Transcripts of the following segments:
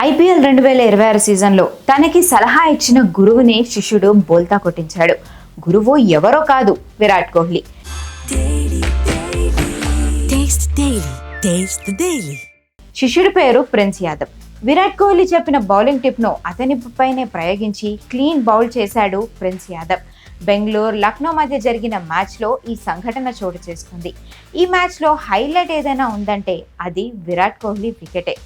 IPL 2026 సీజన్లో తనకి సలహా ఇచ్చిన గురువుని శిష్యుడు బోల్తా కొట్టించాడు. గురువు ఎవరో కాదు, విరాట్ కోహ్లీ. శిష్యుడి పేరు ప్రిన్స్ యాదవ్. విరాట్ కోహ్లీ చెప్పిన బౌలింగ్ టిప్ను అతని పైనే ప్రయోగించి క్లీన్ బౌల్ చేశాడు ప్రిన్స్ యాదవ్. బెంగళూరు, లక్నో మధ్య జరిగిన మ్యాచ్లో ఈ సంఘటన చోటు చేసుకుంది. ఈ మ్యాచ్లో హైలైట్ ఏదైనా ఉందంటే అది విరాట్ కోహ్లీ వికెటే.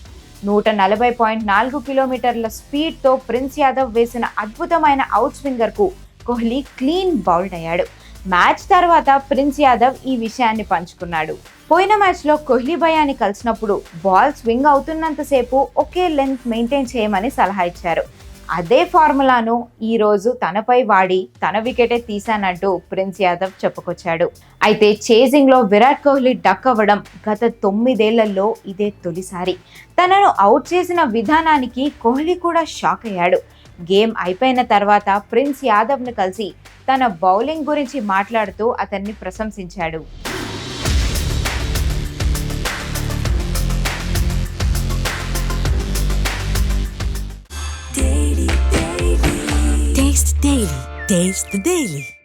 140.4 కిలోమీటర్ల స్పీడ్తో ప్రిన్స్ యాదవ్ వేసిన అద్భుతమైన అవుట్ స్వింగర్కు కోహ్లీ క్లీన్ బౌల్డ్ అయ్యాడు. మ్యాచ్ తర్వాత ప్రిన్స్ యాదవ్ ఈ విషయాన్ని పంచుకున్నాడు. పోయిన మ్యాచ్లో కోహ్లీ భయాన్ని కలిసినప్పుడు బాల్ స్వింగ్ అవుతున్నంతసేపు ఒకే లెంత్ మెయింటైన్ చేయమని సలహా ఇచ్చారు. అదే ఫార్ములాను ఈరోజు తనపై వాడి తన వికెటే తీశానంటూ ప్రిన్స్ యాదవ్ చెప్పుకొచ్చాడు. అయితే చేజింగ్లో విరాట్ కోహ్లీ డక్ అవ్వడం గత 9 ఏళ్లలో ఇదే తొలిసారి. తనను అవుట్ చేసిన విధానానికి కోహ్లీ కూడా షాక్ అయ్యాడు. గేమ్ అయిపోయిన తర్వాత ప్రిన్స్ యాదవ్ను కలిసి తన బౌలింగ్ గురించి మాట్లాడుతూ అతన్ని ప్రశంసించాడు. Taste the Daily.